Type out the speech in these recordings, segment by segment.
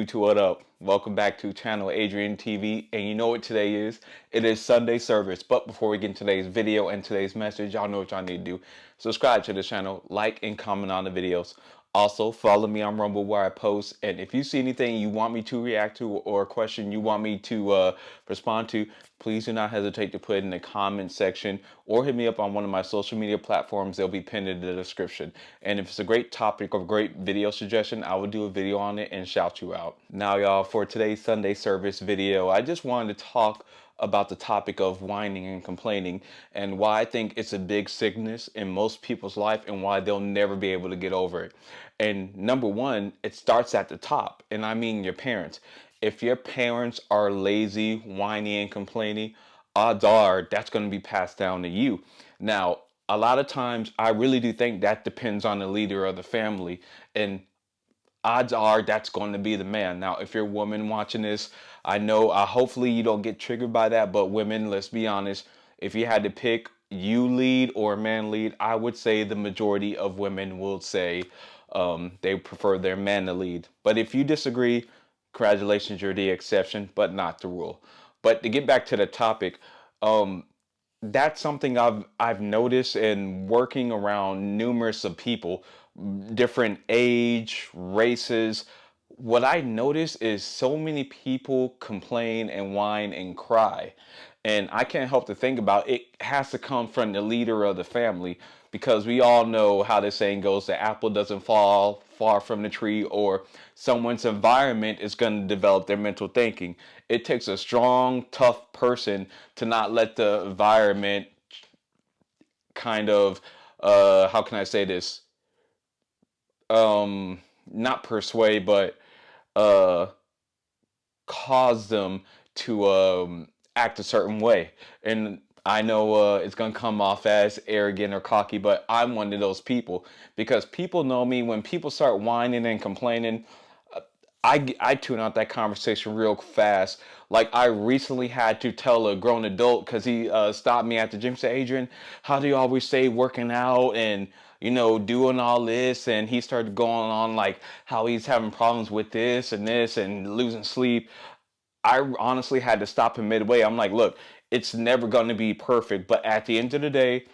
YouTube, what up? Welcome back to channel Adrian TV, and you know what today is? It is Sunday service. But before we get into today's video and today's message, y'all know what y'all need to do. Subscribe to the channel, like and comment on the videos. Also, follow me on Rumble where I post. And if you see anything you want me to react to or a question you want me to respond to, please do not hesitate to put it in the comment section or hit me up on one of my social media platforms. They'll be pinned in the description. And if it's a great topic or great video suggestion, I will do a video on it and shout you out. Now, y'all, for today's Sunday service video, I just wanted to talk about the topic of whining and complaining and why I think it's a big sickness in most people's life and why they'll never be able to get over it. And number one, it starts at the top, and I mean your parents. If your parents are lazy, whiny, and complaining, odds are that's going to be passed down to you. Now, a lot of times, I really do think that depends on the leader of the family, and odds are that's going to be the man. Now, if you're a woman watching this, I know hopefully you don't get triggered by that, but women, let's be honest, if you had to pick you lead or man lead, I would say the majority of women will say they prefer their man to lead. But if you disagree, congratulations, you're the exception, but not the rule. But to get back to the topic, that's something I've noticed in working around numerous of people, different age, races. What I notice is so many people complain and whine and cry. And I can't help to think about it has to come from the leader of the family, because we all know how this saying goes, the apple doesn't fall far from the tree, or someone's environment is going to develop their mental thinking. It takes a strong, tough person to not let the environment kind of, how can I say this? Not persuade, but uh, cause them to act a certain way. And I know it's going to come off as arrogant or cocky, but I'm one of those people, because people know me. When people start whining and complaining, I tune out that conversation real fast. Like, I recently had to tell a grown adult, because he stopped me at the gym, said, Adrian, how do you always stay working out and, doing all this? And he started going on like how he's having problems with this and losing sleep. I honestly had to stop him midway. I'm like, look, it's never going to be perfect, but at the end of the day,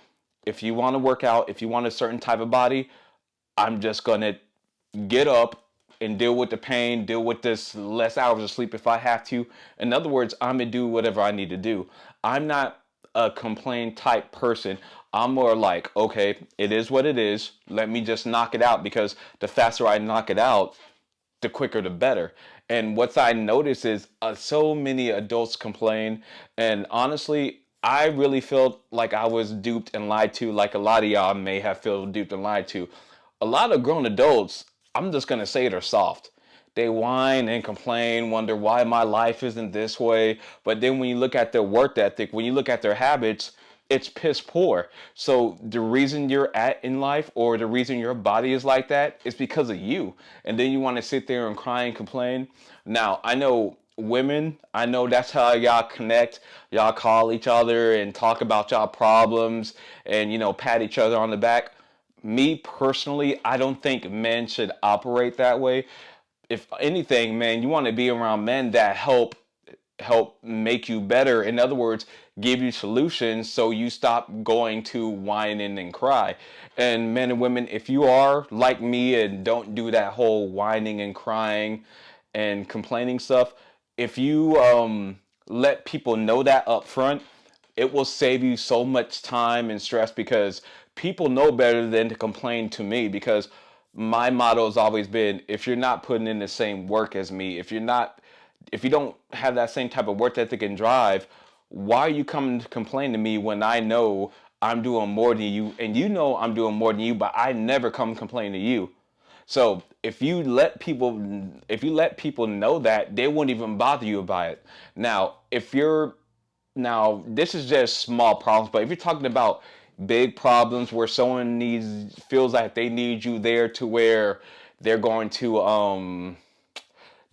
if you want to work out, if you want a certain type of body, I'm just going to get up and deal with the pain, deal with this less hours of sleep if I have to. In other words, I'm going to do whatever I need to do. I'm not a complain type person. I'm more like, okay, it is what it is. Let me just knock it out, because the faster I knock it out, the quicker the better. And what I notice is so many adults complain, and honestly, I really felt like I was duped and lied to, like a lot of y'all may have felt duped and lied to. A lot of grown adults, I'm just gonna say, they're soft. They whine and complain, wonder why my life isn't this way. But then when you look at their work ethic, when you look at their habits, it's piss poor. So the reason you're at in life, or the reason your body is like that, is because of you. And then you want to sit there and cry and complain. Now, I know women, I know that's how y'all connect. Y'all call each other and talk about y'all problems and, pat each other on the back. Me personally, I don't think men should operate that way. If anything, man, you want to be around men that help make you better. In other words, give you solutions so you stop going to whine and cry. And men and women, if you are like me and don't do that whole whining and crying and complaining stuff, if you let people know that up front, it will save you so much time and stress, because people know better than to complain to me. Because my motto has always been, if you're not putting in the same work as me, if you don't have that same type of work ethic and drive, why are you coming to complain to me when I know I'm doing more than you, and you know I'm doing more than you, but I never come complain to you. So if you let people know that, they won't even bother you about it. Now, this is just small problems, but if you're talking about big problems where someone feels like they need you there to where they're going to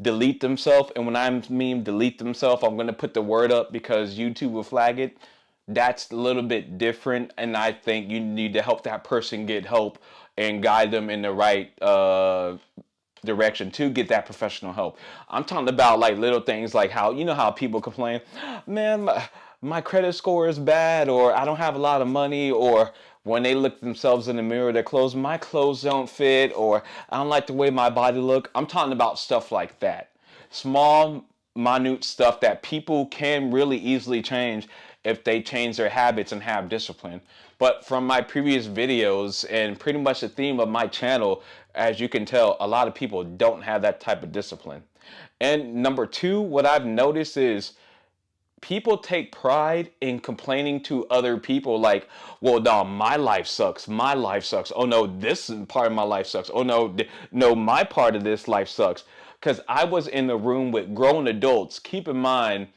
delete themselves, and when I mean delete themselves, I'm going to put the word up because YouTube will flag it. That's a little bit different, and I think you need to help that person get help and guide them in the right direction to get that professional help. I'm talking about like little things like how, you know how people complain, man, my credit score is bad, or I don't have a lot of money, or when they look themselves in the mirror, their clothes, my clothes don't fit, or I don't like the way my body look. I'm talking about stuff like that. Small, minute stuff that people can really easily change if they change their habits and have discipline. But from my previous videos and pretty much the theme of my channel, as you can tell, a lot of people don't have that type of discipline. And number two, what I've noticed is people take pride in complaining to other people like, well, no, my life sucks. My life sucks. Oh no, this part of my life sucks. Oh no, no, my part of this life sucks. Because I was in the room with grown adults. Keep in mind,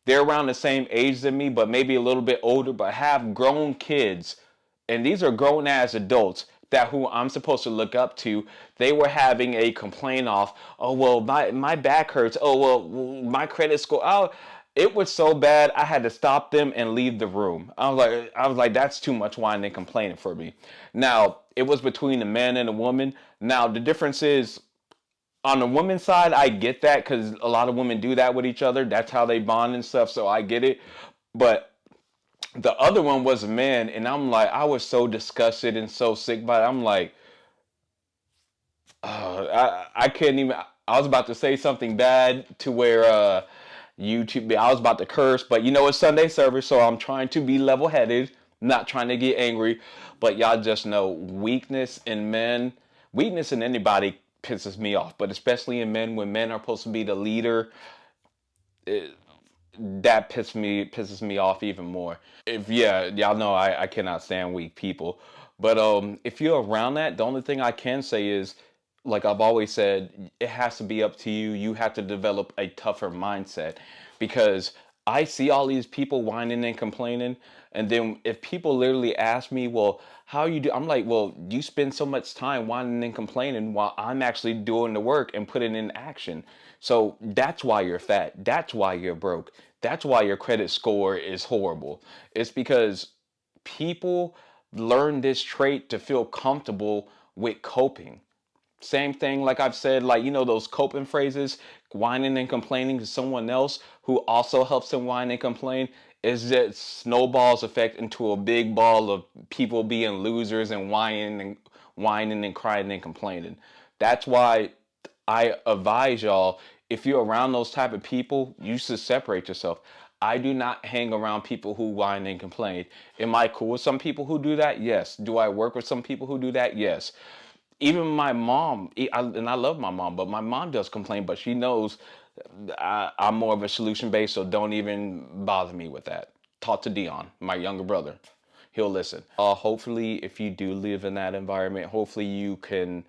they're around the same age than me, but maybe a little bit older, but have grown kids. And these are grown ass adults that who I'm supposed to look up to. They were having a complaint off. Oh well, my back hurts. Oh well, my credit score. Oh, it was so bad I had to stop them and leave the room. I was like, that's too much whining and complaining for me. Now it was between a man and a woman. Now the difference is, on the woman's side, I get that because a lot of women do that with each other. That's how they bond and stuff. So I get it. But the other one was a man, and I'm like, I was so disgusted and so sick by it. I'm like, I couldn't even. I was about to say something bad to where YouTube. I was about to curse, but you know it's Sunday service, so I'm trying to be level-headed, not trying to get angry. But y'all just know weakness in men, weakness in anybody pisses me off, but especially in men when men are supposed to be the leader. That pisses me off even more. If yeah, y'all know I cannot stand weak people. But if you're around that, the only thing I can say is, like I've always said, it has to be up to you. You have to develop a tougher mindset, because I see all these people whining and complaining, and then if people literally ask me, well, how you do? I'm like, well, you spend so much time whining and complaining while I'm actually doing the work and putting in action. So that's why you're fat. That's why you're broke. That's why your credit score is horrible. It's because people learn this trait to feel comfortable with coping. Same thing, like I've said, like, you know, those coping phrases, whining and complaining to someone else who also helps them whine and complain, is that snowballs effect into a big ball of people being losers and whining and crying and complaining. That's why I advise y'all, if you're around those type of people, you should separate yourself. I do not hang around people who whine and complain. Am I cool with some people who do that? Yes. Do I work with some people who do that? Yes. Even my mom, and I love my mom, but my mom does complain, but she knows I'm more of a solution based, so don't even bother me with that. Talk to Dion, my younger brother. He'll listen. Hopefully, if you do live in that environment, hopefully you can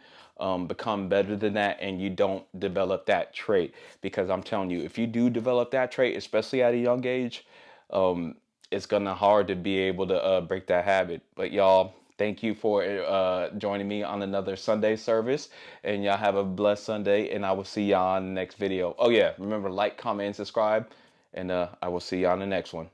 become better than that and you don't develop that trait. Because I'm telling you, if you do develop that trait, especially at a young age, it's gonna hard to be able to break that habit. But y'all, thank you for joining me on another Sunday service, and y'all have a blessed Sunday, and I will see y'all on the next video. Oh yeah, remember, like, comment, and subscribe, and I will see y'all on the next one.